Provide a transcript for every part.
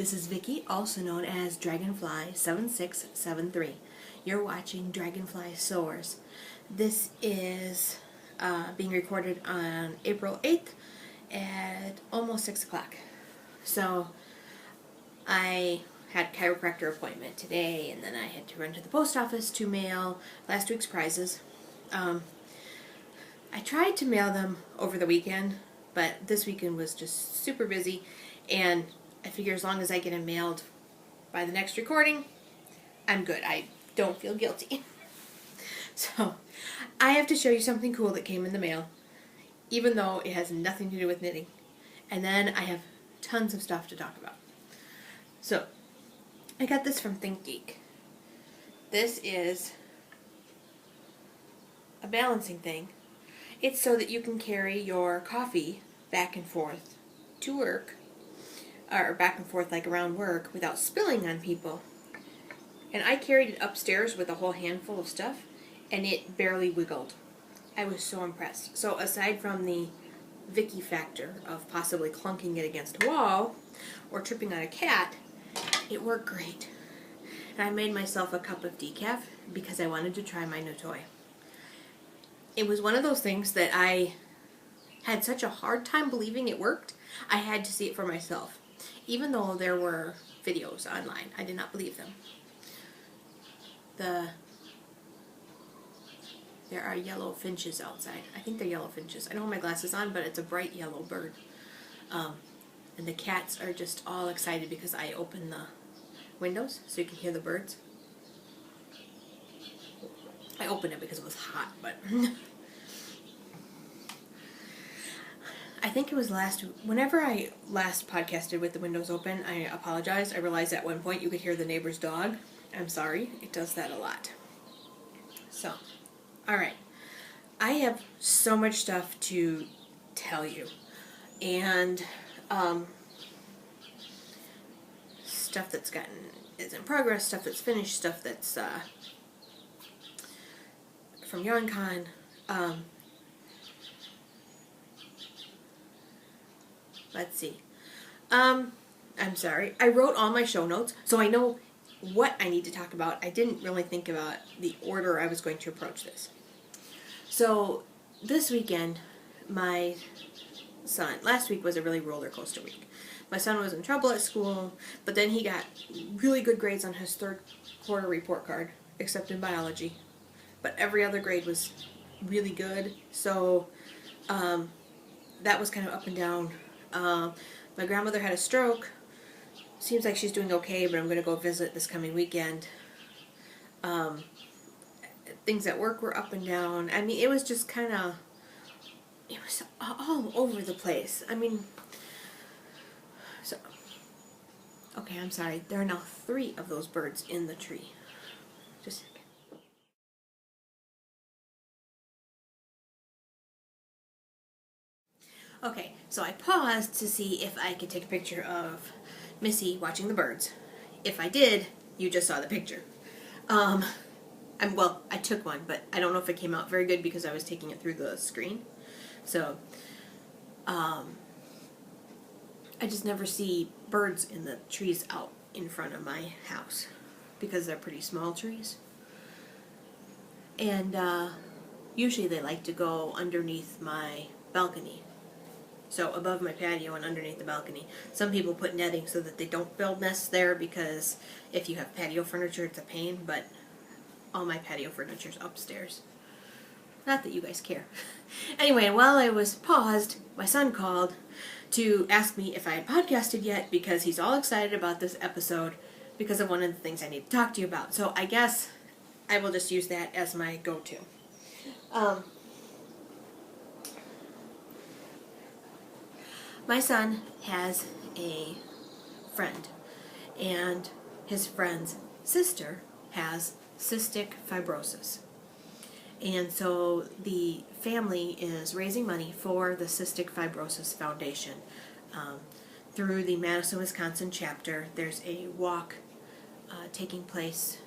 This is Vicky, also known as Dragonfly7673. You're watching DragonflySoars. This is being recorded on April 8th at almost 6 o'clock. So I had a chiropractor appointment today, and then I had to run to the post office to mail last week's prizes. I tried to mail them over the weekend, but this weekend was just super busy, and I figure as long as I get them mailed by the next recording, I'm good. I don't feel guilty. So, I have to show you something cool that came in the mail, even though it has nothing to do with knitting. And then I have tons of stuff to talk about. So, I got this from ThinkGeek. This is a balancing thing. It's so that you can carry your coffee back and forth to work, or back and forth like around work, without spilling on people. And I carried it upstairs with a whole handful of stuff, and it barely wiggled. I was so impressed. So aside from the Vicky factor of possibly clunking it against a wall or tripping on a cat, it worked great. And I made myself a cup of decaf because I wanted to try my new toy. It was one of those things that I had such a hard time believing it worked, I had to see it for myself. Even though there were videos online, I did not believe them. There are yellow finches outside. I think they're yellow finches. I don't have my glasses on, but it's a bright yellow bird. And the cats are just all excited because I opened the windows so you can hear the birds. I opened it because it was hot, but I think it was whenever I last podcasted with the windows open, I apologize. I realized at one point you could hear the neighbor's dog. I'm sorry. It does that a lot. So, alright. I have so much stuff to tell you. And, stuff that's is in progress, stuff that's finished, stuff that's, from YarnCon. Let's see. I'm sorry. I wrote all my show notes, so I know what I need to talk about. I didn't really think about the order I was going to approach this. So, this weekend, my son, last week was a really roller coaster week. My son was in trouble at school, but then he got really good grades on his third quarter report card, except in biology. But every other grade was really good, so that was kind of up and down. My grandmother had a stroke. Seems like she's doing okay, but I'm going to go visit this coming weekend. Things at work were up and down. I mean, it was just kind of, it was all over the place. I mean, so, okay, I'm sorry. There are now 3 of those birds in the tree. Just a second. Okay, so I paused to see if I could take a picture of Missy watching the birds. If I did, you just saw the picture. Well, I took one, but I don't know if it came out very good because I was taking it through the screen. So, I just never see birds in the trees out in front of my house because they're pretty small trees. And, usually they like to go underneath my balcony. So above my patio and underneath the balcony. Some people put netting so that they don't build nests there because if you have patio furniture, it's a pain, but all my patio furniture's upstairs. Not that you guys care. Anyway, while I was paused, my son called to ask me if I had podcasted yet because he's all excited about this episode because of one of the things I need to talk to you about. So I guess I will just use that as my go-to. My son has a friend, and his friend's sister has cystic fibrosis. And so the family is raising money for the Cystic Fibrosis Foundation. Through the Madison, Wisconsin chapter, there's a walk taking place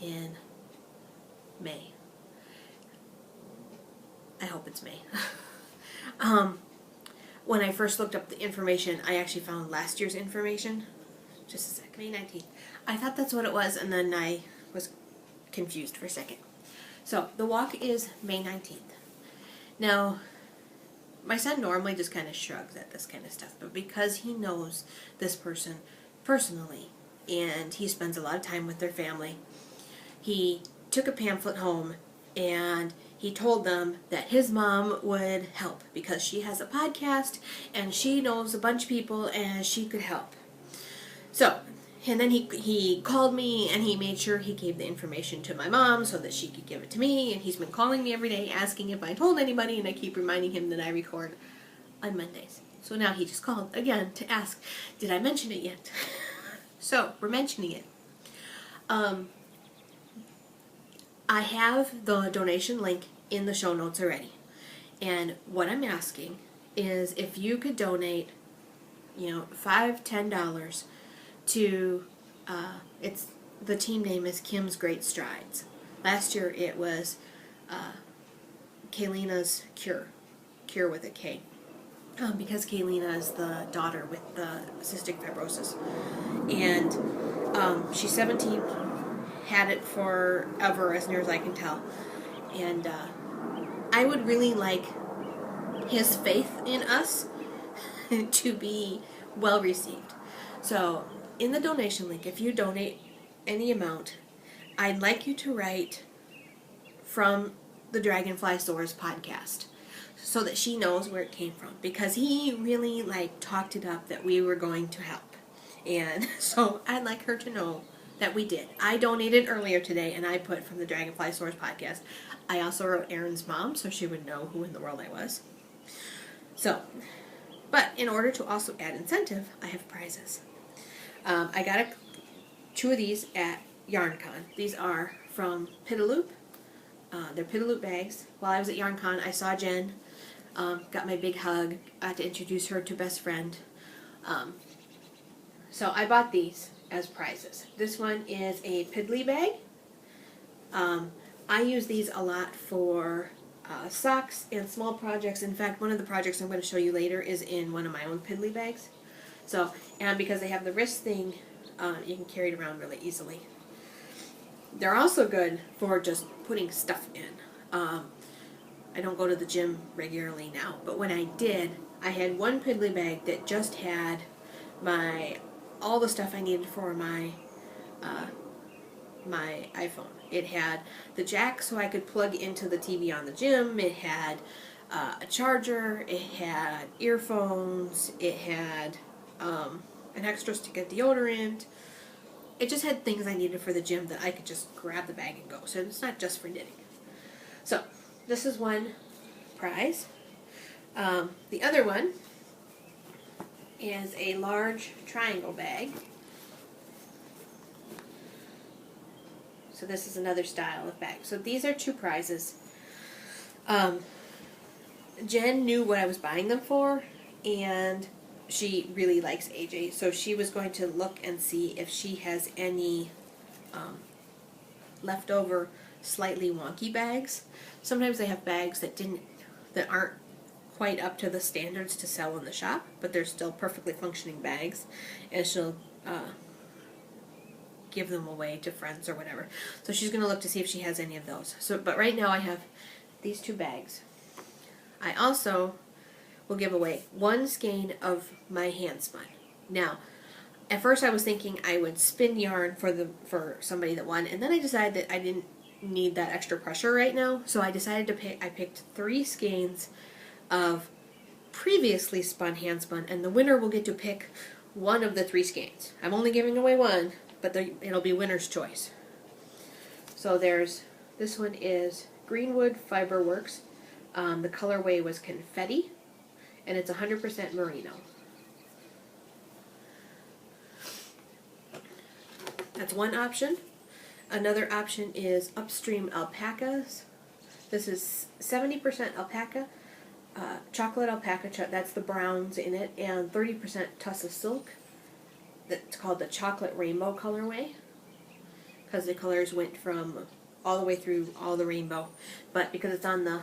in May. I hope it's May. When I first looked up the information, I actually found last year's information. just a sec. May 19th. I thought that's what it was, and then I was confused for a second. So, the walk is May 19th. Now, my son normally just kind of shrugs at this kind of stuff, but because he knows this person personally, and he spends a lot of time with their family, he took a pamphlet home and he told them that his mom would help because she has a podcast and she knows a bunch of people and she could help. So, and then he called me and he made sure he gave the information to my mom so that she could give it to me, and he's been calling me every day asking if I told anybody, and I keep reminding him that I record on Mondays. So now he just called again to ask, did I mention it yet? So, we're mentioning it. I have the donation link in the show notes already. And what I'm asking is if you could donate, $5, $10 to, the team name is Kim's Great Strides. Last year it was Kaylina's Cure with a K. Because Kaylina is the daughter with the cystic fibrosis. And she's 17, had it forever as near as I can tell. And I would really like his faith in us to be well received. So in the donation link, if you donate any amount, I'd like you to write from the DragonflySoars podcast so that she knows where it came from, because he really talked it up that we were going to help. And so I'd like her to know that we did. I donated earlier today and I put from the DragonflySoars podcast. I also wrote Erin's mom so she would know who in the world I was. So, but in order to also add incentive, I have prizes. I got two of these at YarnCon. These are from Pitaloop. They're Pitaloop bags. While I was at YarnCon, I saw Jen, got my big hug, got to introduce her to best friend. So I bought these as prizes. This one is a Piddly bag. I use these a lot for socks and small projects. In fact, one of the projects I'm going to show you later is in one of my own Piddly bags. So, and because they have the wrist thing, you can carry it around really easily. They're also good for just putting stuff in. I don't go to the gym regularly now, but when I did, I had one Piddly bag that just had all the stuff I needed for my iPhone. It had the jack so I could plug into the TV on the gym. It had a charger. It had earphones. It had an extra stick of deodorant. It just had things I needed for the gym that I could just grab the bag and go. So it's not just for knitting. So this is one prize. The other one is a large triangle bag. So this is another style of bag. So these are two prizes. Jen knew what I was buying them for, and she really likes AJ, so she was going to look and see if she has any leftover slightly wonky bags. Sometimes they have bags that aren't quite up to the standards to sell in the shop, but they're still perfectly functioning bags, and she'll give them away to friends or whatever. So she's going to look to see if she has any of those. So, but right now I have these two bags. I also will give away one skein of my hand spun. Now, at first I was thinking I would spin yarn for somebody that won, and then I decided that I didn't need that extra pressure right now, so I decided to I picked 3 skeins of previously spun hand spun, and the winner will get to pick one of the 3 skeins. I'm only giving away one, but it'll be winner's choice. So this one is Greenwood Fiberworks. The colorway was Confetti, and it's 100% merino. That's one option. Another option is Upstream Alpacas. This is 70% alpaca, chocolate alpaca, that's the browns in it, and 30% tussa silk. That's called the chocolate rainbow colorway, because the colors went from all the way through all the rainbow, but because it's on the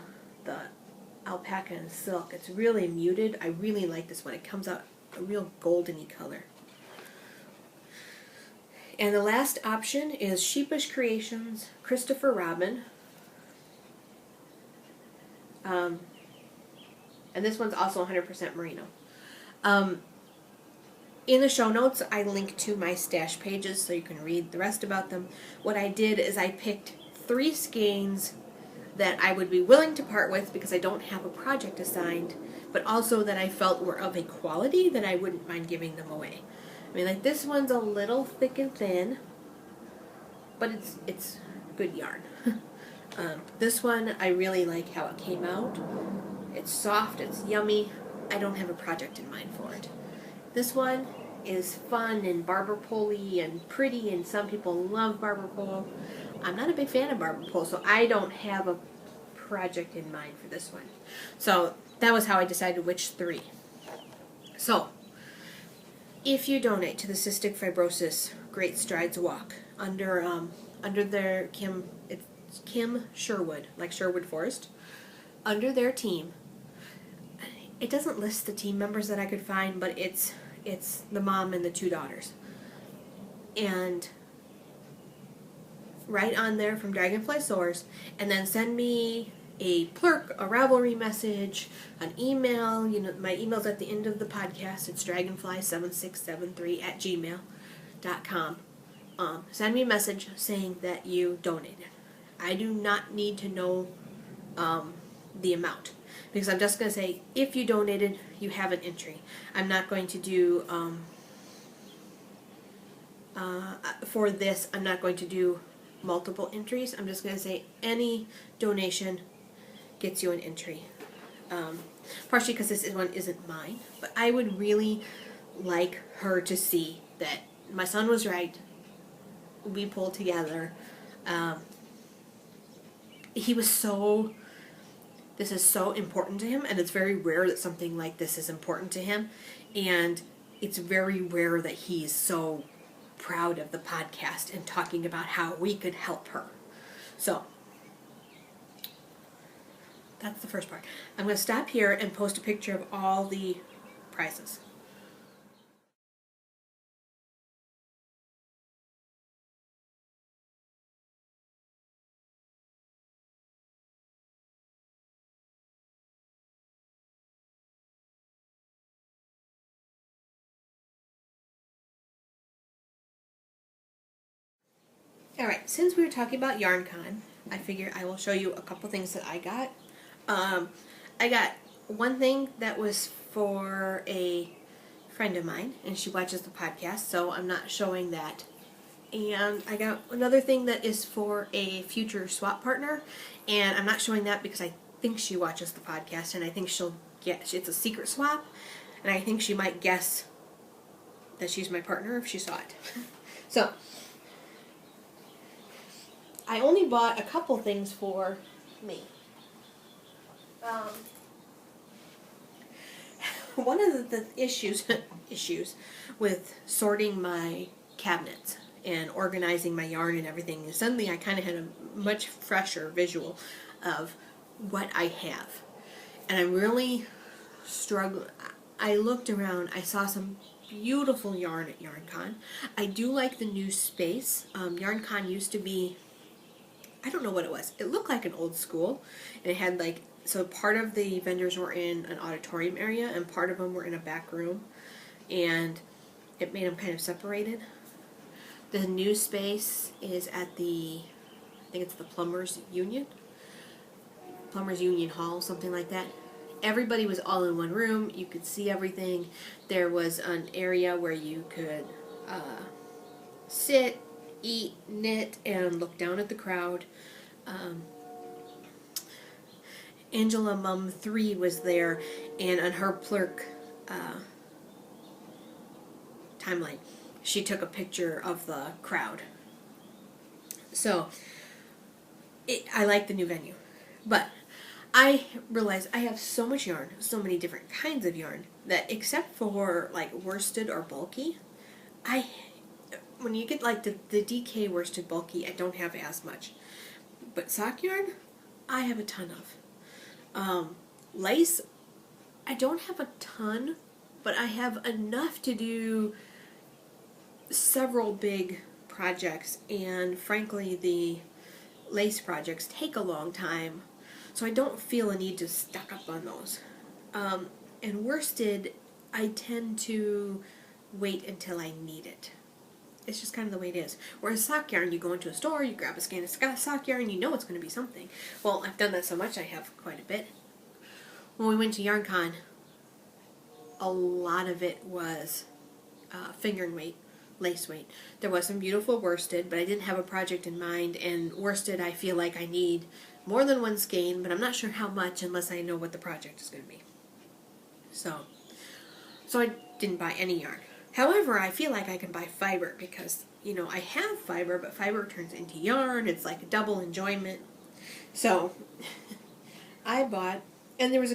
alpaca and silk, it's really muted. I really like this one. It comes out a real goldeny color. And the last option is Sheepish Creations, Christopher Robin. And this one's also 100% merino. In the show notes, I link to my stash pages so you can read the rest about them. What I did is I picked 3 skeins that I would be willing to part with because I don't have a project assigned, but also that I felt were of a quality that I wouldn't mind giving them away. I mean, like, this one's a little thick and thin, but it's good yarn. This one, I really like how it came out. It's soft, it's yummy. I don't have a project in mind for it. This one is fun and barber pole-y and pretty, and some people love barber pole. I'm not a big fan of barber pole, so I don't have a project in mind for this one. So that was how I decided which 3. So, if you donate to the Cystic Fibrosis Great Strides Walk under their Kim Sherwood, like Sherwood Forest, under their team, it doesn't list the team members that I could find, but it's the mom and the 2 daughters. And right on there from DragonflySoars, and then send me a plurk, a Ravelry message, an email. You know, my email's at the end of the podcast. It's dragonfly7673@gmail.com. Send me a message saying that you donated. I do not need to know the amount, because I'm just going to say, if you donated, you have an entry. I'm not going to do, for this, I'm not going to do multiple entries. I'm just going to say any donation gets you an entry. Partially because this one isn't mine, but I would really like her to see that my son was right. We pulled together. He was so... This is so important to him, and it's very rare that something like this is important to him, and it's very rare that he's so proud of the podcast and talking about how we could help her. So, that's the first part. I'm going to stop here and post a picture of all the prizes. Alright, since we were talking about YarnCon, I figure I will show you a couple things that I got. I got one thing that was for a friend of mine, and she watches the podcast, so I'm not showing that. And I got another thing that is for a future swap partner, and I'm not showing that because I think she watches the podcast, and I think she'll get, it's a secret swap, and I think she might guess that she's my partner if she saw it. So, I only bought a couple things for me. One of the issues with sorting my cabinets and organizing my yarn and everything is suddenly I kind of had a much fresher visual of what I have. And I'm really struggling. I looked around, I saw some beautiful yarn at YarnCon. I do like the new space. YarnCon used to be, I don't know what it was. It looked like an old school, and it had like, so part of the vendors were in an auditorium area, and part of them were in a back room, and it made them kind of separated. The new space is at the, I think it's the Plumbers Union Hall, something like that. Everybody was all in one room. You could see everything. There was an area where you could sit, eat, knit, and look down at the crowd. Angela Mum 3 was there, and on her Plurk timeline, she took a picture of the crowd. So, I like the new venue. But I realized I have so much yarn, so many different kinds of yarn, that except for like worsted or bulky, when you get like the DK worsted bulky, I don't have as much. But sock yarn, I have a ton of. Lace, I don't have a ton, but I have enough to do several big projects, and frankly the lace projects take a long time, so I don't feel a need to stock up on those. And worsted, I tend to wait until I need it. It's just kind of the way it is. Whereas sock yarn, you go into a store, you grab a skein of sock yarn, you know it's going to be something. Well, I've done that so much, I have quite a bit. When we went to YarnCon, a lot of it was finger and weight, lace weight. There was some beautiful worsted, but I didn't have a project in mind, and worsted I feel like I need more than one skein, but I'm not sure how much unless I know what the project is going to be. So I didn't buy any yarn. However, I feel like I can buy fiber because, you know, I have fiber, but fiber turns into yarn. It's like a double enjoyment. So I bought, and there was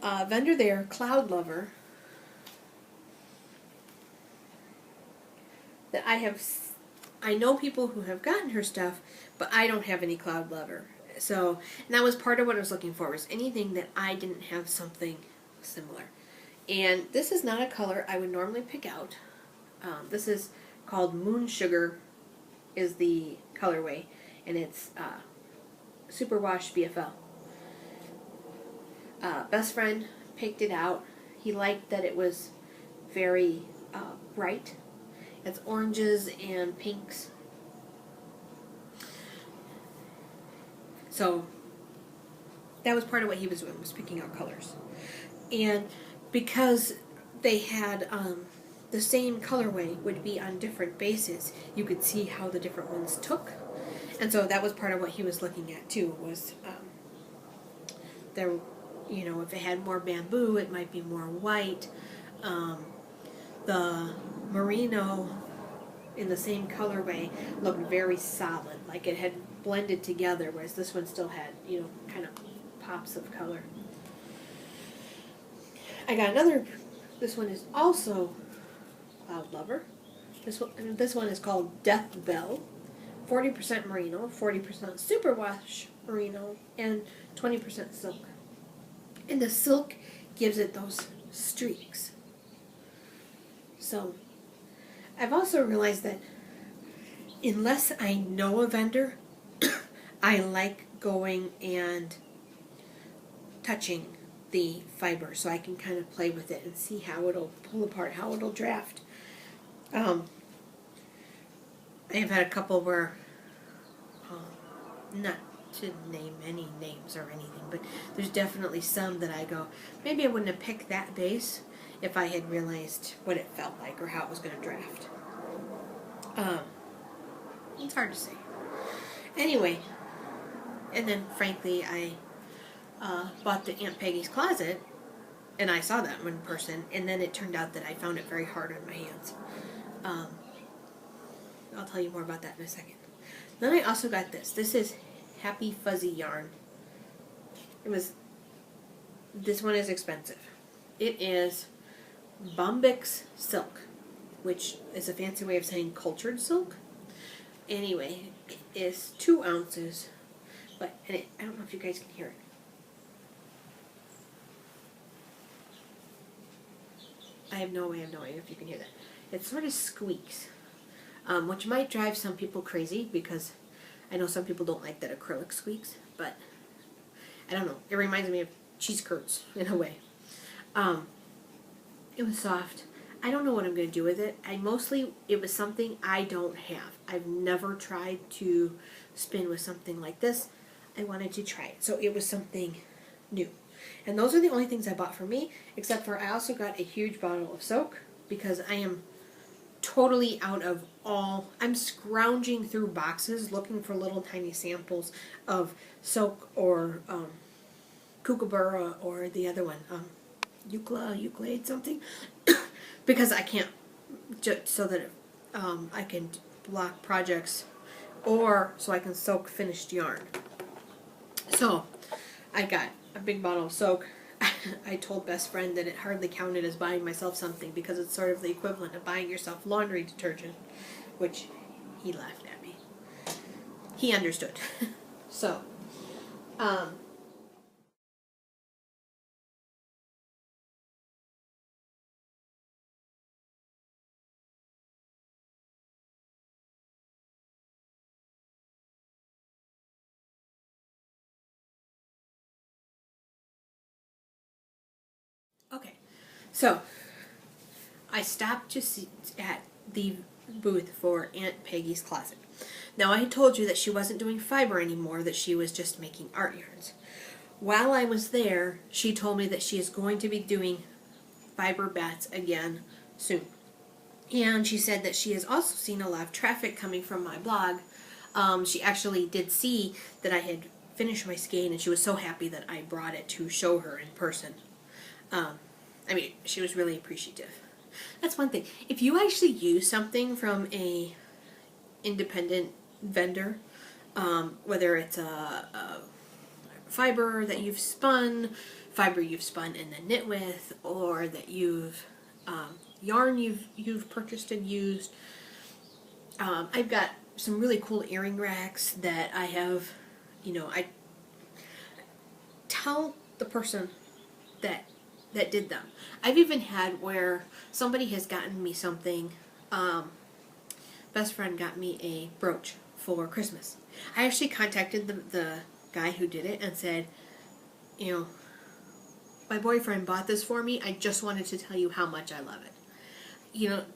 a vendor there, Cloud Lover, that I know people who have gotten her stuff, but I don't have any Cloud Lover. So, and that was part of what I was looking for, was anything that I didn't have something similar. And this is not a color I would normally pick out. This is called Moon Sugar is the colorway, and it's Superwash BFL. Best friend picked it out. He liked that it was very bright. It's oranges and pinks. So that was part of what he was doing, was picking out colors. And because they had the same colorway would be on different bases, you could see how the different ones took. And so that was part of what he was looking at too, was there, you know, if it had more bamboo, it might be more white. The merino in the same colorway looked very solid, like it had blended together, whereas this one still had, you know, kind of pops of color. I got another, this one is also Cloud Lover. This one is called Death Bell. 40% merino, 40% superwash merino, and 20% silk. And the silk gives it those streaks. So I've also realized that unless I know a vendor, I like going and touching the fiber so I can kind of play with it and see how it'll pull apart, how it'll draft. I have had a couple where, not to name any names or anything, but there's definitely some that I go, maybe I wouldn't have picked that base if I had realized what it felt like or how it was going to draft. It's hard to say. Anyway, and then frankly I bought the Aunt Peggy's Closet, and I saw that one person, and then it turned out that I found it very hard on my hands. I'll tell you more about that in a second. Then I also got this. This is Happy Fuzzy yarn. This one is expensive. It is Bombyx silk, which is a fancy way of saying cultured silk. Anyway, it is 2 ounces, but I don't know if you guys can hear it. I have no idea if you can hear that. It sort of squeaks, which might drive some people crazy because I know some people don't like that acrylic squeaks, but I don't know. It reminds me of cheese curds in a way. It was soft. I don't know what I'm going to do with it. It was something I don't have. I've never tried to spin with something like this. I wanted to try it. So it was something new. And those are the only things I bought for me, except for I also got a huge bottle of soak because I am totally out of I'm scrounging through boxes looking for little tiny samples of soak or kookaburra or the other one, Euclid something, because I can't, so that I can block projects or so I can soak finished yarn. So I got a big bottle of soak. I told best friend that it hardly counted as buying myself something because it's sort of the equivalent of buying yourself laundry detergent, which he laughed at me. He understood. So, So, I stopped to see at the booth for Aunt Peggy's Closet. Now, I had told you that she wasn't doing fiber anymore, that she was just making art yarns. While I was there, she told me that she is going to be doing fiber bats again soon. And she said that she has also seen a lot of traffic coming from my blog. She actually did see that I had finished my skein, and she was so happy that I brought it to show her in person. I mean, she was really appreciative. That's one thing. If you actually use something from a independent vendor, whether it's a fiber that you've spun, fiber you've spun and then knit with, or that you've yarn you've purchased and used. I've got some really cool earring racks that I have. I tell the person that did them. I've even had where somebody has gotten me something. Best friend got me a brooch for Christmas. I actually contacted the guy who did it and said, my boyfriend bought this for me. I just wanted to tell you how much I love it.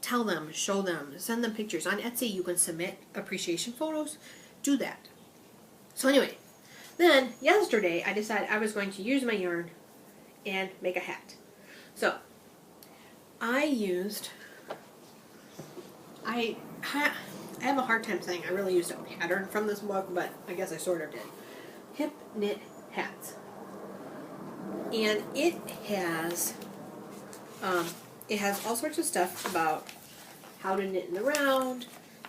Tell them, show them, send them pictures. On Etsy, you can submit appreciation photos. Do that. So anyway, then yesterday I decided I was going to use my yarn and make a hat. So I have a hard time saying I really used a pattern from this book, but I guess I sort of did. Hip knit hats. And it has all sorts of stuff about how to knit in the round,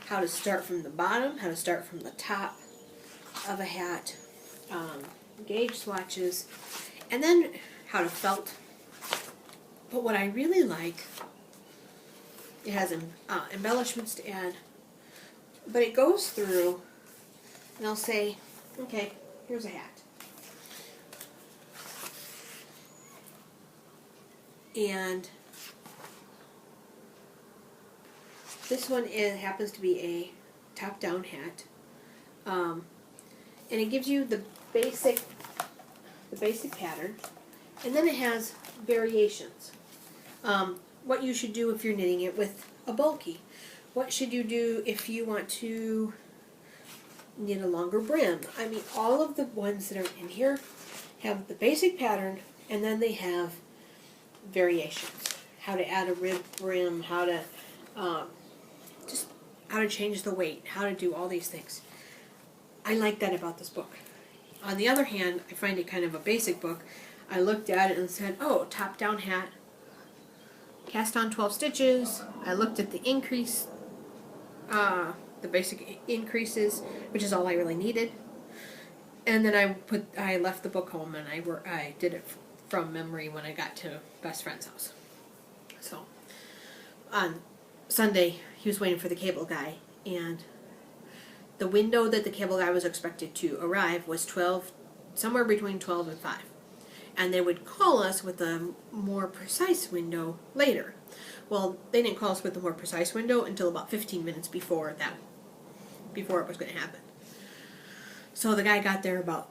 how to start from the bottom, how to start from the top of a hat, gauge swatches, and then how to felt. But what I really like, it has embellishments to add, but it goes through and I'll say, okay, here's a hat. And this one happens to be a top-down hat, and it gives you the basic pattern, and then it has variations. What you should do if you're knitting it with a bulky. What should you do if you want to knit a longer brim? I mean, all of the ones that are in here have the basic pattern, and then they have variations. How to add a rib brim, how to how to change the weight, how to do all these things. I like that about this book. On the other hand, I find it kind of a basic book. I looked at it and said, oh, top-down hat, cast on 12 stitches. I looked at the increase, the basic increases, which is all I really needed. And then I left the book home and I did it from memory when I got to best friend's house. So on Sunday, he was waiting for the cable guy, and the window that the cable guy was expected to arrive was somewhere between 12 and 5. And they would call us with a more precise window later. Well, they didn't call us with a more precise window until about 15 minutes before it was going to happen. So the guy got there about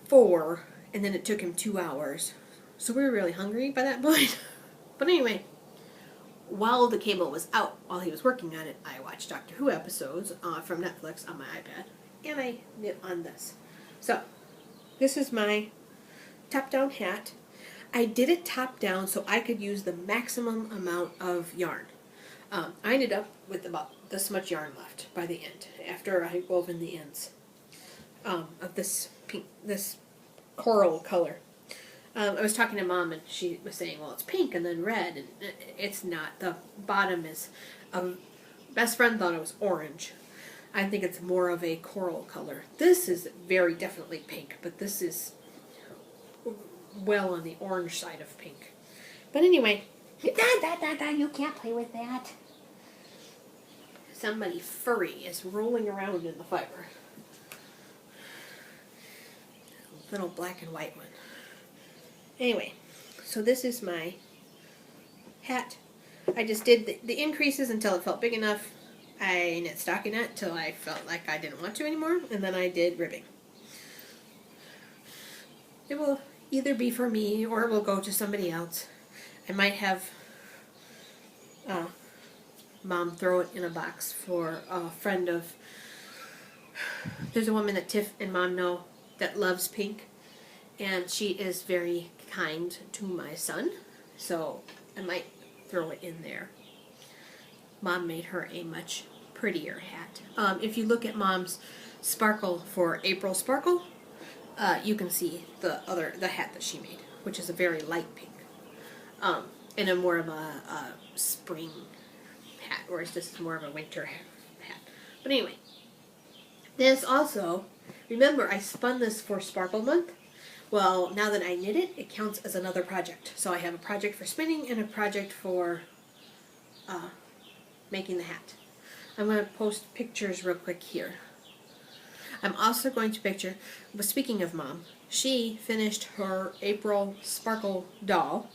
4, and then it took him 2 hours. So we were really hungry by that point. But anyway, while the cable was out, while he was working on it, I watched Doctor Who episodes from Netflix on my iPad, and I knit on this. So, this is my top-down hat. I did it top-down so I could use the maximum amount of yarn. I ended up with about this much yarn left by the end, after I woven the ends of this pink, this coral color. I was talking to Mom, and she was saying, well, it's pink and then red, and it's not. The bottom is, best friend thought it was orange. I think it's more of a coral color. This is very definitely pink, but this is well on the orange side of pink. But anyway, you can't play with that. Somebody furry is rolling around in the fiber. Little black and white one. Anyway, so this is my hat. I just did the increases until it felt big enough. I knit stockinette till I felt like I didn't want to anymore, and then I did ribbing. It will either be for me or it will go to somebody else. I might have Mom throw it in a box for a friend of, there's a woman that Tiff and Mom know that loves pink, and she is very kind to my son, so I might throw it in there. Mom made her a much prettier hat. If you look at Mom's sparkle for April Sparkle, you can see the hat that she made, which is a very light pink, and a more of a spring hat, whereas this is more of a winter hat. But anyway, this also, remember I spun this for Sparkle Month. Well, now that I knit it, it counts as another project. So I have a project for spinning and a project for making the hat. I'm going to post pictures real quick here. I'm also going to picture, but speaking of Mom, she finished her April Sparkle doll,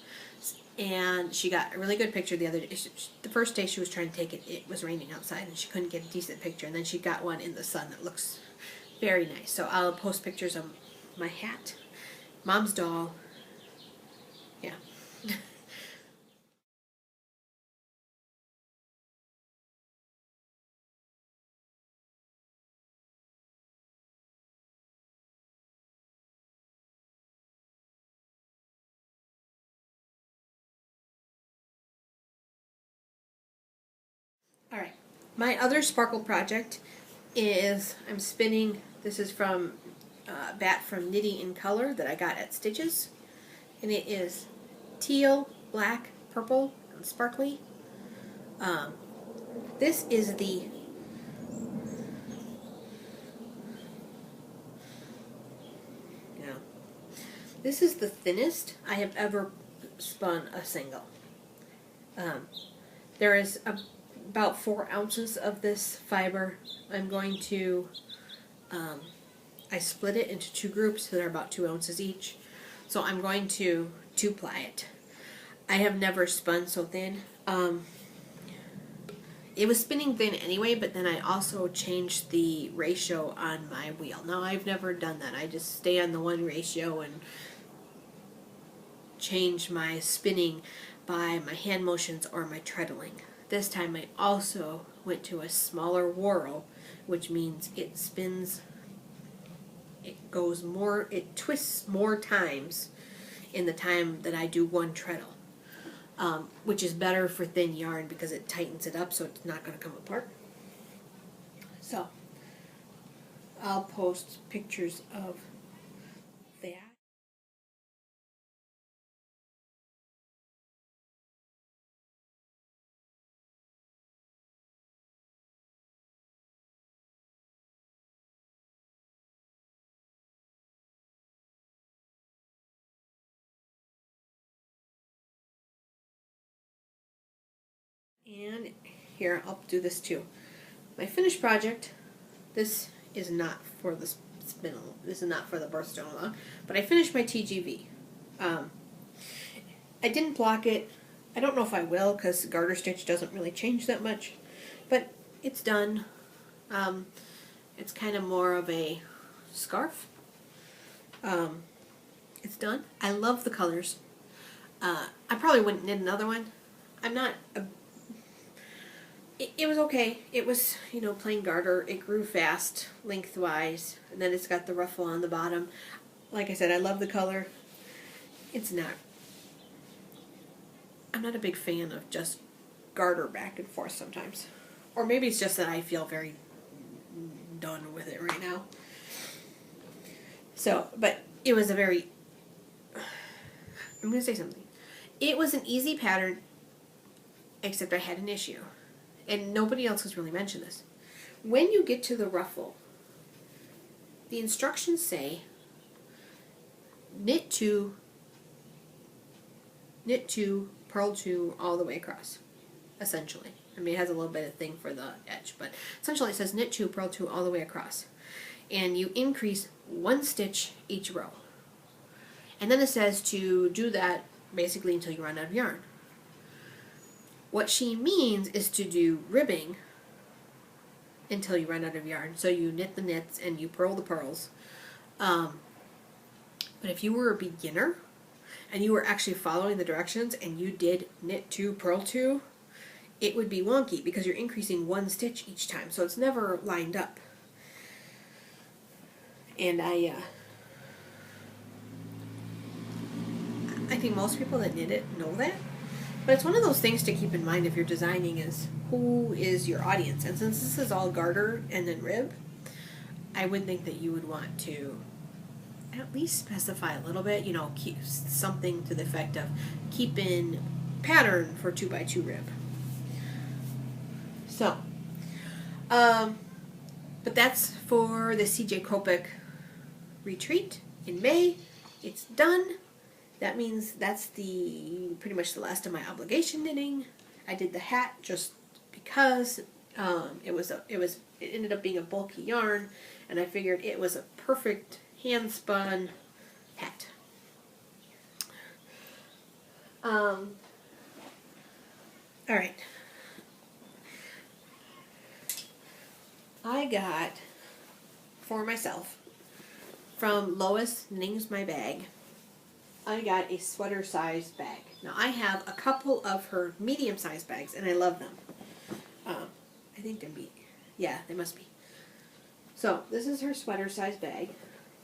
and she got a really good picture the other day. The first day she was trying to take it, it was raining outside and she couldn't get a decent picture, and then she got one in the sun that looks very nice. So I'll post pictures of my hat, Mom's doll, yeah. Alright, my other sparkle project is, I'm spinning, this is from Bat from Knitting in Color that I got at Stitches, and it is teal, black, purple, and sparkly. This is the this is the thinnest I have ever spun a single. There is about 4 ounces of this fiber. I'm going to, I split it into 2 groups, so they're about 2 ounces each. So I'm going to 2-ply it. I have never spun so thin. It was spinning thin anyway, but then I also changed the ratio on my wheel. Now, I've never done that. I just stay on the one ratio and change my spinning by my hand motions or my treadling. This time I also went to a smaller whirl, which means it spins, it goes more, it twists more times in the time that I do one treadle, which is better for thin yarn because it tightens it up so it's not going to come apart. So I'll post pictures of that. And here, I'll do this too. My finished project, this is not for the spindle, this is not for the Birthstone-a-Long, but I finished my TGV. I didn't block it. I don't know if I will because garter stitch doesn't really change that much, but it's done. It's kind of more of a scarf. It's done. I love the colors. I probably wouldn't knit another one. I'm not a it was okay. It was, you know, plain garter. It grew fast, lengthwise, and then it's got the ruffle on the bottom. Like I said, I love the color. It's not, I'm not a big fan of just garter back and forth sometimes. Or maybe it's just that I feel very done with it right now. So, but it was a very, I'm going to say something. It was an easy pattern, except I had an issue. And nobody else has really mentioned this. When you get to the ruffle, the instructions say knit 2, purl 2 all the way across, essentially. I mean, it has a little bit of thing for the edge, but essentially it says knit 2, purl 2 all the way across. And you increase 1 stitch each row. And then it says to do that basically until you run out of yarn. What she means is to do ribbing until you run out of yarn. So you knit the knits and you purl the purls. But if you were a beginner and you were actually following the directions and you did knit 2, purl 2, it would be wonky because you're increasing one stitch each time, so it's never lined up. And I think most people that knit it know that. But it's one of those things to keep in mind if you're designing is who is your audience. And since this is all garter and then rib, I would think that you would want to at least specify a little bit, you know, keep something to the effect of keep in pattern for 2x2 rib. So, but that's for the CJ Kopik retreat in May. It's done. That means that's pretty much the last of my obligation knitting. I did the hat just because it ended up being a bulky yarn, and I figured it was a perfect hand spun hat. All right. I got for myself from Lois Knitting's My Bag. I got a sweater size bag. Now I have a couple of her medium sized bags and I love them. I think yeah, they must be. So this is her sweater size bag.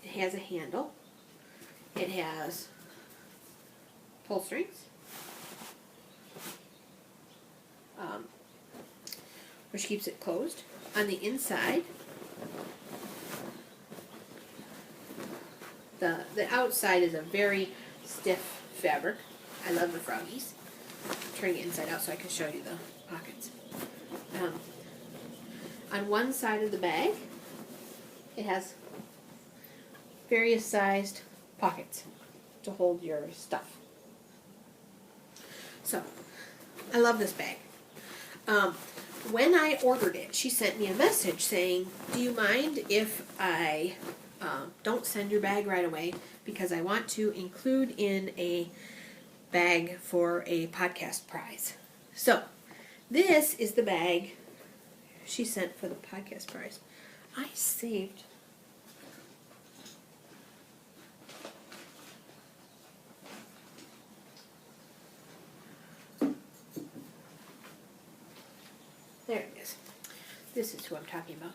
It has a handle. It has pull strings, which keeps it closed. On the inside, the outside is a very stiff fabric. I love the froggies. I'm turning it inside out so I can show you the pockets. On one side of the bag, it has various sized pockets to hold your stuff. So, I love this bag. When I ordered it, she sent me a message saying, do you mind if I don't send your bag right away because I want to include in a bag for a podcast prize. So, this is the bag she sent for the podcast prize. I saved... There it is. This is who I'm talking about.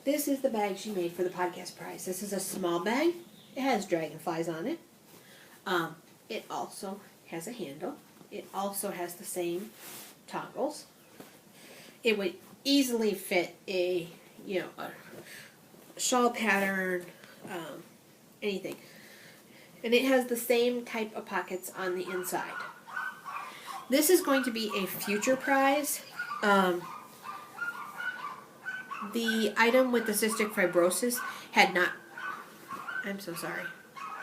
This is the bag she made for the podcast prize. This is a small bag. It has dragonflies on it. It also has a handle. It also has the same toggles. It would easily fit a shawl pattern, anything. And it has the same type of pockets on the inside. This is going to be a future prize. The item with the cystic fibrosis had not... I'm so sorry.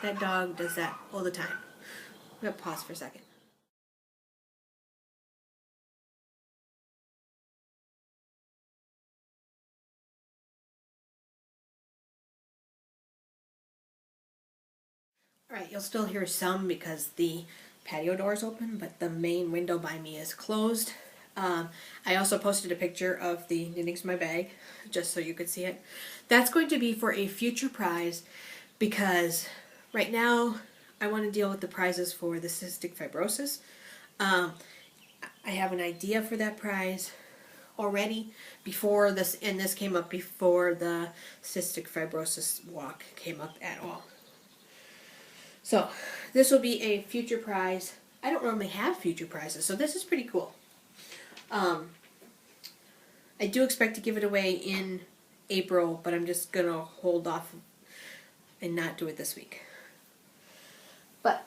That dog does that all the time. I'm going to pause for a second. Alright, you'll still hear some because the patio door is open, but the main window by me is closed. I also posted a picture of the Knitting's My Bag, just so you could see it. That's going to be for a future prize because right now I want to deal with the prizes for the cystic fibrosis. I have an idea for that prize already before this, and this came up before the cystic fibrosis walk came up at all. So this will be a future prize. I don't normally have future prizes, so this is pretty cool. I do expect to give it away in April, but I'm just going to hold off and not do it this week. But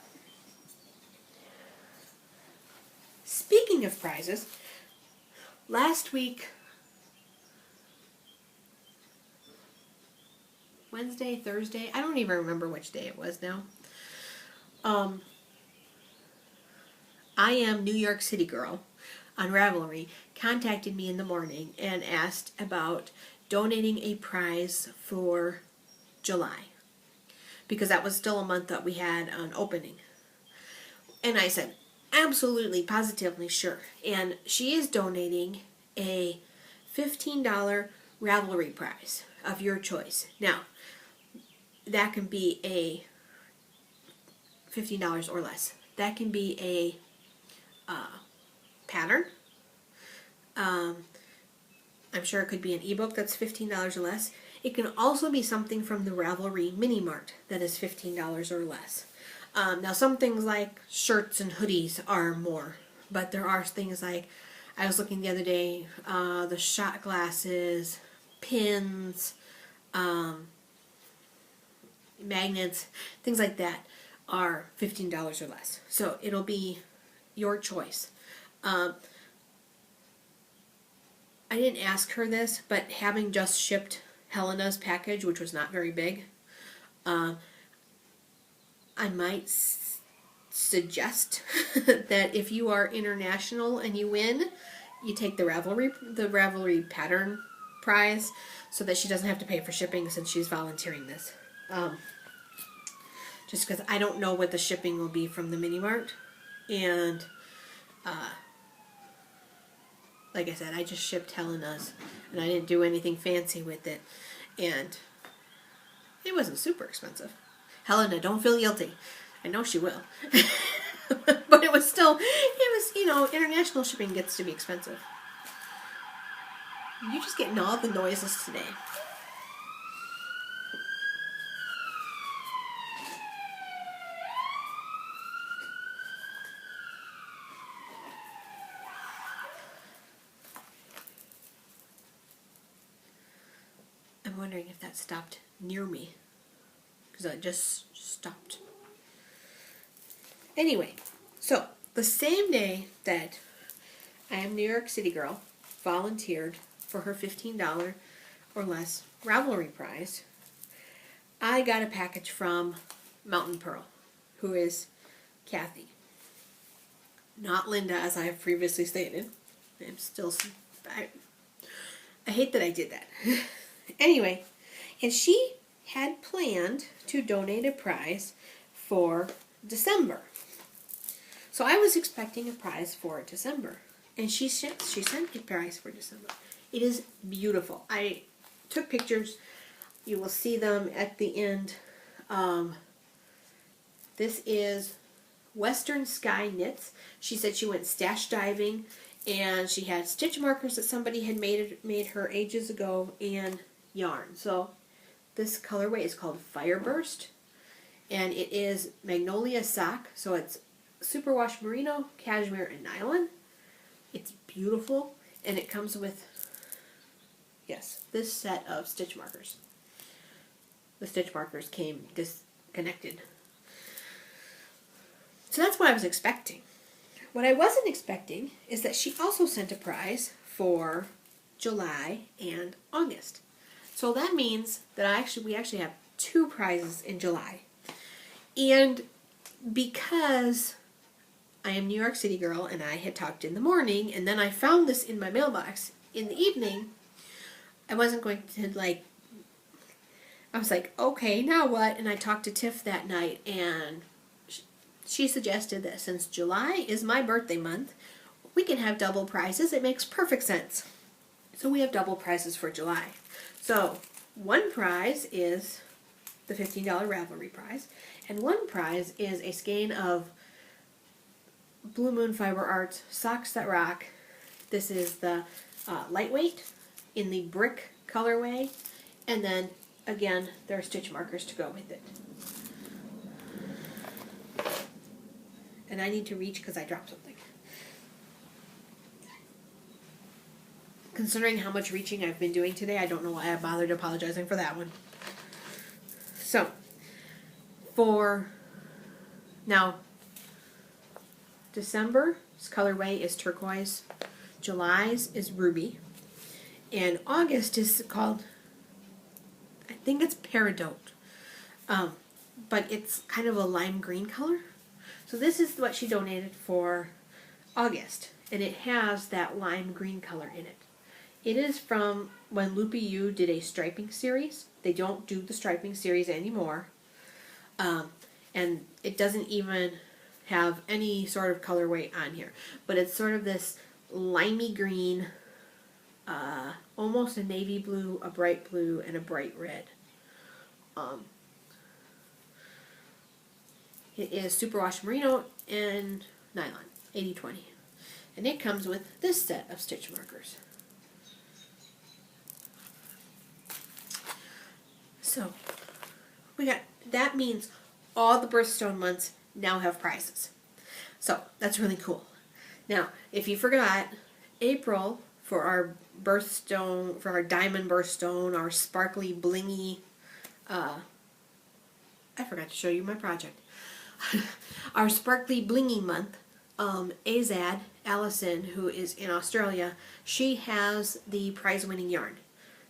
speaking of prizes, last week, Wednesday, Thursday, I don't even remember which day it was now. I Am New York City Girl on Ravelry contacted me in the morning and asked about donating a prize for July because that was still a month that we had an opening. And I said, absolutely, positively, sure. And she is donating a $15 Ravelry prize of your choice. Now, that can be a $15 or less. That can be a pattern. I'm sure it could be an ebook that's $15 or less. It can also be something from the Ravelry Mini Mart that is $15 or less. Now some things like shirts and hoodies are more, but there are things like, I was looking the other day, the shot glasses, pins, magnets, things like that are $15 or less. So it'll be your choice. I didn't ask her this, but having just shipped Helena's package, which was not very big, I might suggest that if you are international and you win, you take the Ravelry pattern prize, so that she doesn't have to pay for shipping since she's volunteering this. Just because I don't know what the shipping will be from the Mini Mart, and like I said, I just shipped Helena's, and I didn't do anything fancy with it, and it wasn't super expensive. Helena, don't feel guilty. I know she will. But it was still, you know, international shipping gets to be expensive. You're just getting all the noises today. I'm wondering if that stopped near me, because it just stopped. Anyway, so the same day that I Am New York City Girl volunteered for her $15 or less Ravelry prize, I got a package from Mountain Pearl, who is Kathy. Not Linda, as I have previously stated. I hate that I did that. Anyway, and she had planned to donate a prize for December. So I was expecting a prize for December. And she sent a prize for December. It is beautiful. I took pictures. You will see them at the end. This is Western Sky Knits. She said she went stash diving, and she had stitch markers that somebody had made her ages ago, and yarn. So this colorway is called Fireburst, and it is Magnolia Sock. So it's superwash merino, cashmere, and nylon. It's beautiful, and it comes with, yes, this set of stitch markers. The stitch markers came disconnected. So that's what I was expecting. What I wasn't expecting is that she also sent a prize for July and August. So that means that we actually have 2 prizes in July. And because I Am New York City Girl and I had talked in the morning, and then I found this in my mailbox in the evening, I wasn't going to I was like, okay, now what? And I talked to Tiff that night, and she suggested that since July is my birthday month, we can have double prizes. It makes perfect sense. So we have double prizes for July. So one prize is the $15 Ravelry prize, and one prize is a skein of Blue Moon Fiber Arts Socks That Rock. This is the lightweight in the brick colorway, and then again there are stitch markers to go with it. And I need to reach because I dropped something. Considering how much reaching I've been doing today, I don't know why I bothered apologizing for that one. So, for now, December's colorway is turquoise, July's is ruby, and August is called, I think it's peridot, but it's kind of a lime green color. So this is what she donated for August, and it has that lime green color in it. It is from when Loopy U did a striping series. They don't do the striping series anymore, and it doesn't even have any sort of colorway on here, but it's sort of this limey green, almost a navy blue, a bright blue, and a bright red. It is superwash merino and nylon, 80-20. And it comes with this set of stitch markers. So, that means all the birthstone months now have prizes. So, that's really cool. Now, if you forgot, April for our birthstone, for our diamond birthstone, our sparkly blingy, I forgot to show you my project. Our sparkly blingy month, Azad, Allison, who is in Australia, she has the prize-winning yarn.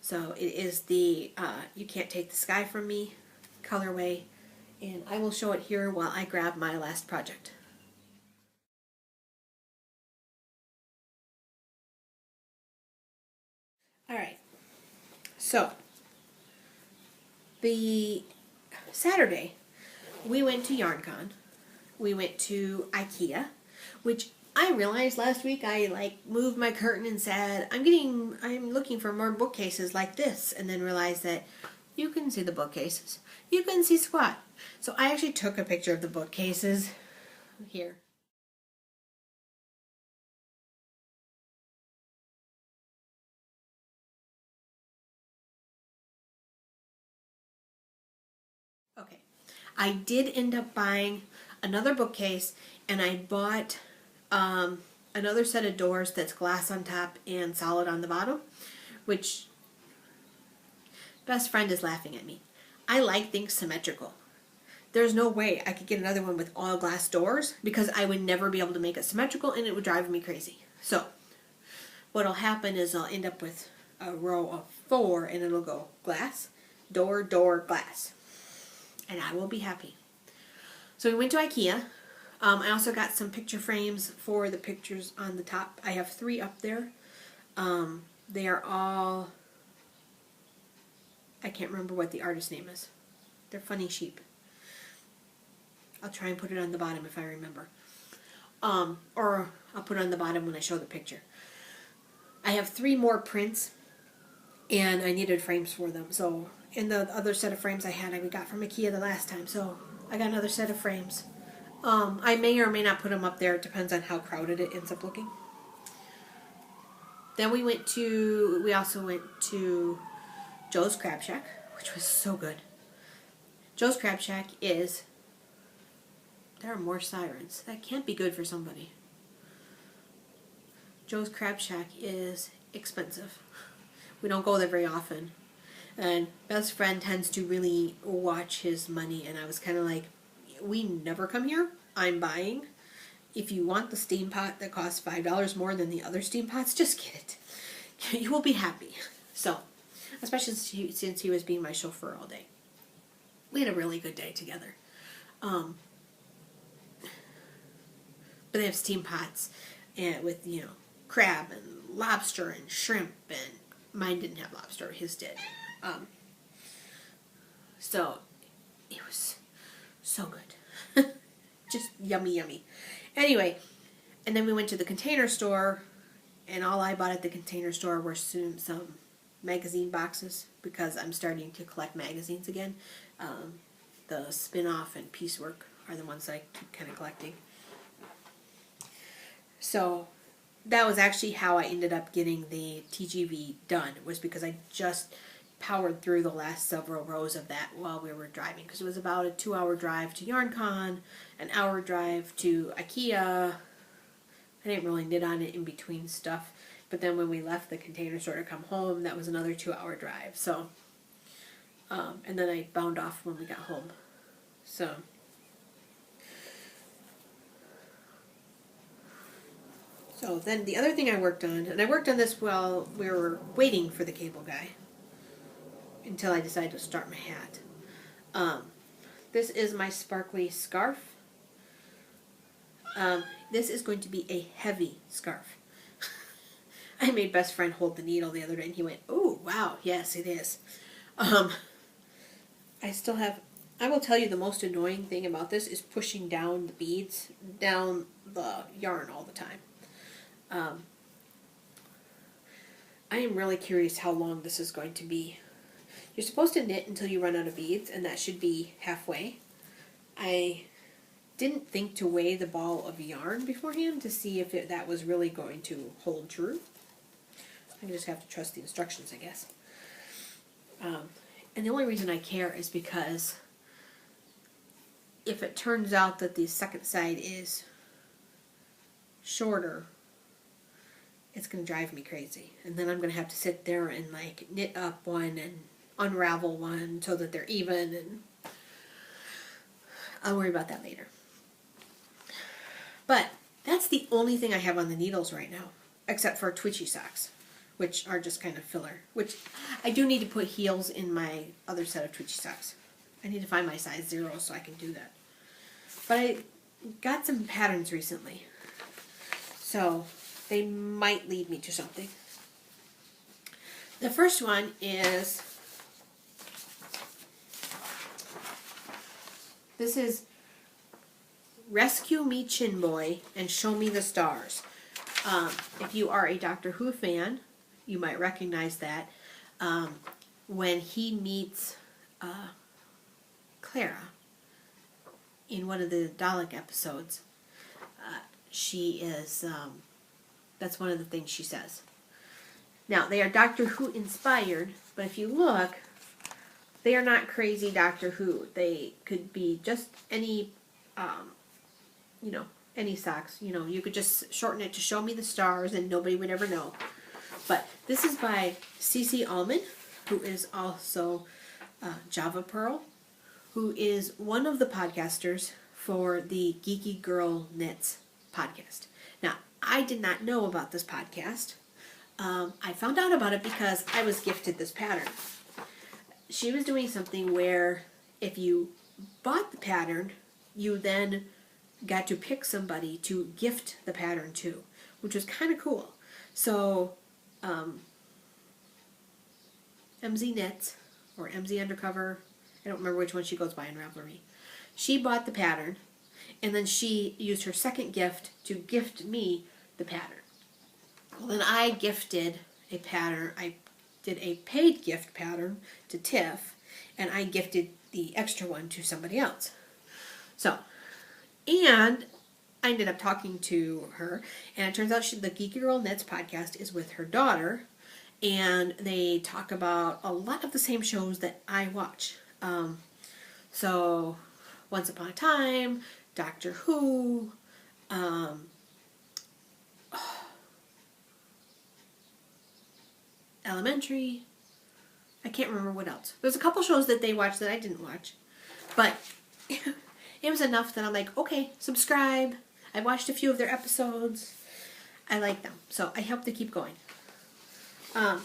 So it is the You Can't Take the Sky From Me colorway, and I will show it here while I grab my last project. Alright, so the Saturday we went to YarnCon. We went to IKEA, which I realized last week I moved my curtain and said I'm looking for more bookcases like this, and then realized that you can see the bookcases. You can see squat. So I actually took a picture of the bookcases here. Okay, I did end up buying another bookcase, and I bought another set of doors that's glass on top and solid on the bottom, which best friend is laughing at me. I like things symmetrical. There's no way I could get another one with all glass doors because I would never be able to make it symmetrical and it would drive me crazy. So what'll happen is I'll end up with a row of 4 and it'll go glass, door, door, glass. And I will be happy. So we went to IKEA. I also got some picture frames for the pictures on the top. I have 3 up there. They are all, I can't remember what the artist's name is. They're funny sheep. I'll try and put it on the bottom if I remember. Or I'll put it on the bottom when I show the picture. I have 3 more prints, and I needed frames for them. So in the other set of frames I got from IKEA the last time. So I got another set of frames. I may or may not put them up there. It depends on how crowded it ends up looking. Then we also went to Joe's Crab Shack, which was so good. Joe's Crab Shack is, there are more sirens. That can't be good for somebody. Joe's Crab Shack is expensive. We don't go there very often. And best friend tends to really watch his money, and I was kind of like, we never come here. I'm buying. If you want the steam pot that costs $5 more than the other steam pots, just get it. You will be happy. So, especially since he was being my chauffeur all day. We had a really good day together. But they have steam pots and with, crab and lobster and shrimp, and mine didn't have lobster, his did. So it was so good. Just yummy, yummy. Anyway, and then we went to the Container Store, and all I bought at the Container Store were some magazine boxes because I'm starting to collect magazines again. The Spin-Off and Piecework are the ones I keep kind of collecting. So that was actually how I ended up getting the TGV done, was because I just powered through the last several rows of that while we were driving, because it was about a 2-hour drive to YarnCon, an hour drive to IKEA. I didn't really knit on it in between stuff, but then when we left the Container Store to come home, that was another 2-hour drive. So, and then I bound off when we got home. So then the other thing I worked on, and I worked on this while we were waiting for the cable guy, until I decided to start my hat. This is my sparkly scarf. This is going to be a heavy scarf. I made best friend hold the needle the other day, and he went, "Oh, wow, yes, it is." I will tell you the most annoying thing about this is pushing down the beads, down the yarn all the time. I am really curious how long this is going to be. You're supposed to knit until you run out of beads, and that should be halfway. I didn't think to weigh the ball of yarn beforehand to see if that was really going to hold true. I just have to trust the instructions, I guess. And the only reason I care is because if it turns out that the second side is shorter, it's going to drive me crazy. And then I'm going to have to sit there and like knit up one and unravel one so that they're even, and I'll worry about that later. But that's the only thing I have on the needles right now, except for twitchy socks, which are just kind of filler, which I do need to put heels in my other set of twitchy socks. I need to find my size 0 so I can do that. But I got some patterns recently, so they might lead me to something. The first one is, this is Rescue Me Chin Boy and Show Me the Stars. If you are a Doctor Who fan, you might recognize that. When he meets Clara in one of the Dalek episodes, she is, that's one of the things she says. Now, they are Doctor Who inspired, but if you look, they are not crazy Doctor Who. They could be just any, any socks. You could just shorten it to Show Me the Stars and nobody would ever know. But this is by Cece Allman, who is also Java Pearl, who is one of the podcasters for the Geeky Girl Knits podcast. Now, I did not know about this podcast. I found out about it because I was gifted this pattern. She was doing something where if you bought the pattern, you then got to pick somebody to gift the pattern to, which was kind of cool. So, MZ Knits, or MZ Undercover, I don't remember which one she goes by in Ravelry. She bought the pattern, and then she used her second gift to gift me the pattern. Well, then I gifted a pattern. I did a paid gift pattern to Tiff, and I gifted the extra one to somebody else. So, and I ended up talking to her, and it turns out the Geeky Girl Knits podcast is with her daughter, and they talk about a lot of the same shows that I watch. So, Once Upon a Time, Doctor Who, Elementary. I can't remember what else. There's a couple shows that they watch that I didn't watch. But it was enough that I'm like, okay, subscribe. I watched a few of their episodes. I like them. So I hope they keep going. Then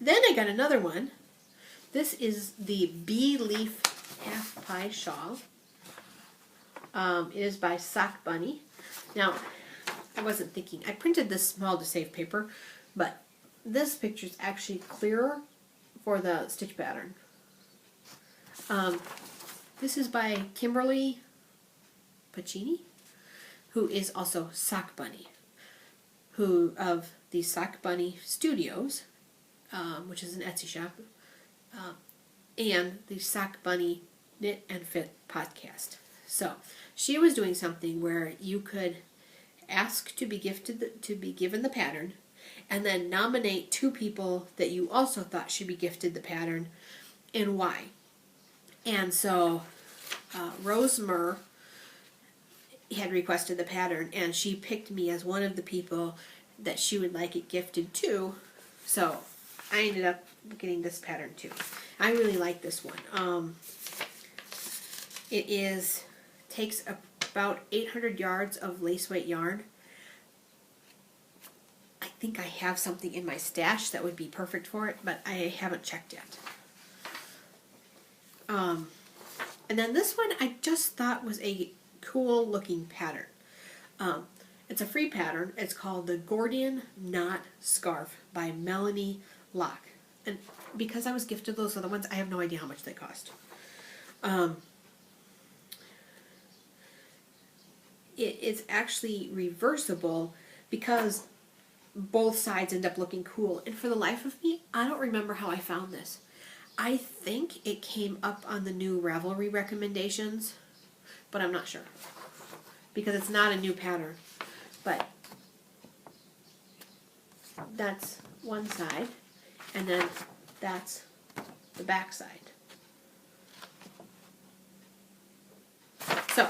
I got another one. This is the Bee Leaf Half Pie Shawl. It is by Sock Bunny. Now, I wasn't thinking. I printed this small to save paper, but this picture is actually clearer for the stitch pattern. This is by Kimberly Pacini, who is also Sock Bunny, who of the Sock Bunny Studios, which is an Etsy shop, and the Sock Bunny Knit and Fit podcast. So she was doing something where you could ask to be given the pattern, and then nominate 2 people that you also thought should be gifted the pattern, and why. And so Rose Murr had requested the pattern, and she picked me as one of the people that she would like it gifted to. So I ended up getting this pattern too. I really like this one. It takes about 800 yards of lace weight yarn. I think I have something in my stash that would be perfect for it, but I haven't checked yet. And then this one I just thought was a cool looking pattern. It's a free pattern. It's called the Gordian Knot Scarf by Melanie Locke. And because I was gifted those other ones, I have no idea how much they cost. It's actually reversible because both sides end up looking cool. And for the life of me, I don't remember how I found this. I think it came up on the new Ravelry recommendations, but I'm not sure. because it's not a new pattern. But that's one side, and then that's the back side. So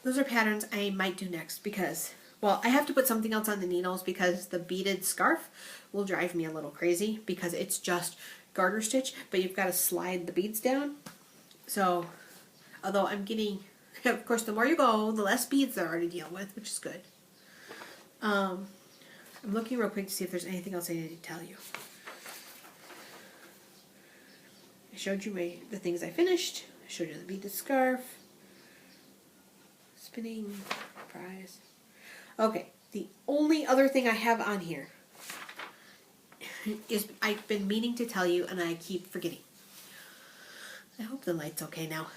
those are patterns I might do next because, well, I have to put something else on the needles because the beaded scarf will drive me a little crazy because it's just garter stitch, but you've got to slide the beads down. So, although I'm getting, of course, the more you go, the less beads there are to deal with, which is good. I'm looking real quick to see if there's anything else I need to tell you. I showed you the things I finished. I showed you the beaded scarf. Spinning, prize. Okay, the only other thing I have on here is I've been meaning to tell you and I keep forgetting. I hope the light's okay now.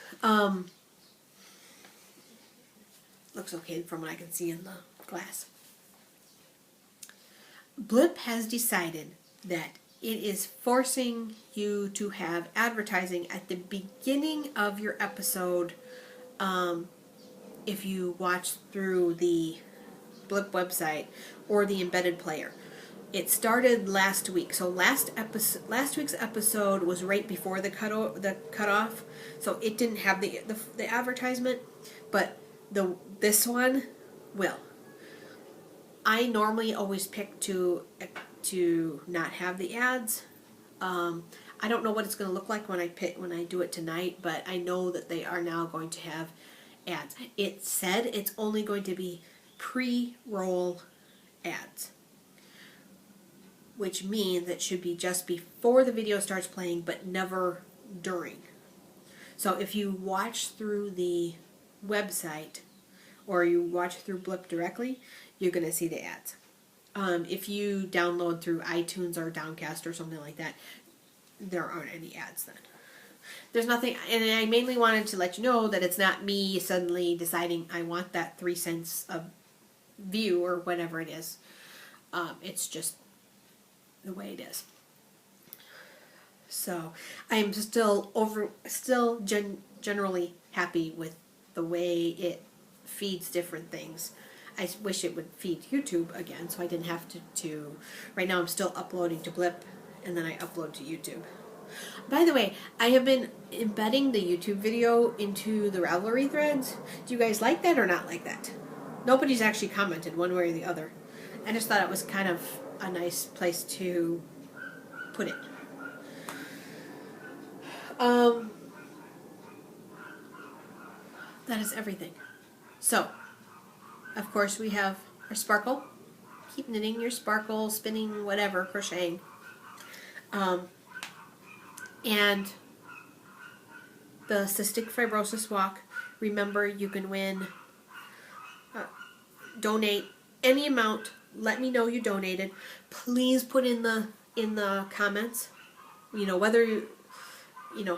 Looks okay from what I can see in the glass. Blip has decided that it is forcing you to have advertising at the beginning of your episode if you watch through the Blip website or the embedded player. It started last week, so last week's episode was right before the cutoff, so it didn't have the advertisement, but this one will. I normally always pick to not have the ads. I don't know what it's going to look like when I do it tonight, but I know that they are now going to have ads. It said it's only going to be pre-roll ads, which means it should be just before the video starts playing, but never during. So if you watch through the website or you watch through Blip directly, you're going to see the ads. If you download through iTunes or Downcast or something like that, there aren't any ads then. There's nothing, and I mainly wanted to let you know that it's not me suddenly deciding I want that 3 cents a view or whatever it is. It's just the way it is. So I am still generally happy with the way it feeds different things. I wish it would feed YouTube again, so I didn't have to. Right now I'm still uploading to Blip, and then I upload to YouTube. By the way, I have been embedding the YouTube video into the Ravelry threads. Do you guys like that or not like that? Nobody's actually commented one way or the other. I just thought it was kind of a nice place to put it. That is everything. So, of course, we have our sparkle. Keep knitting your sparkle, spinning, whatever, crocheting. And the Cystic Fibrosis Walk. Remember, you can win, donate any amount. Let me know you donated. Please put in the comments, whether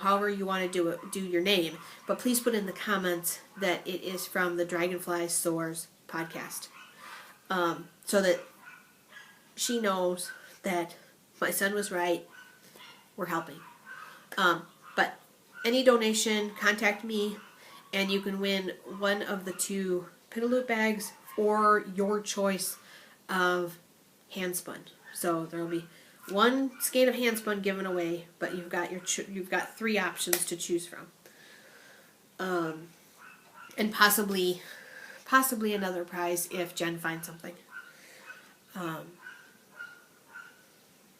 however you want to do it, do your name, but please put in the comments that it is from the DragonflySoars podcast, so that she knows that my son was right. We're helping. But any donation, contact me, and you can win one of the 2 Piddaloot bags or your choice of handspun. So there will be 1 skein of handspun given away, but you've got 3 options to choose from, and possibly another prize if Jen finds something.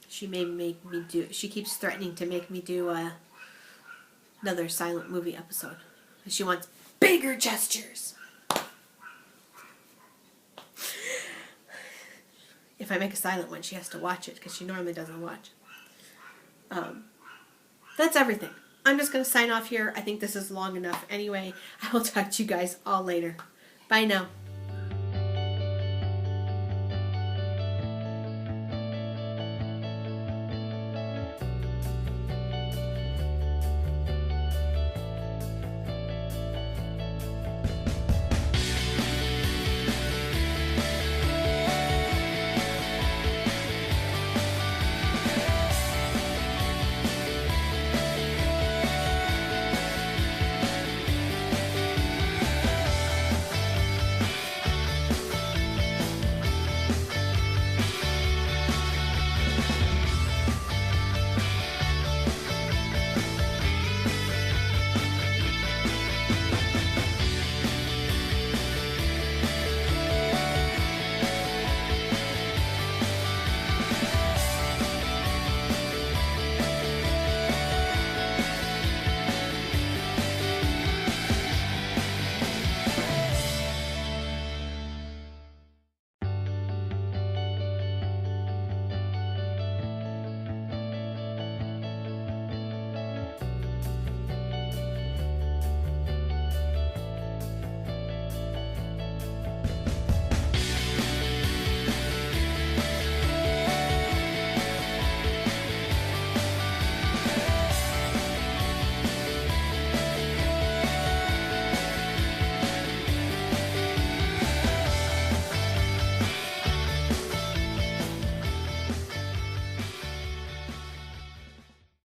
She may make me do. She keeps threatening to make me do another silent movie episode. She wants bigger gestures. If I make a silent one, she has to watch it because she normally doesn't watch. That's everything. I'm just going to sign off here. I think this is long enough anyway. I will talk to you guys all later. Bye now.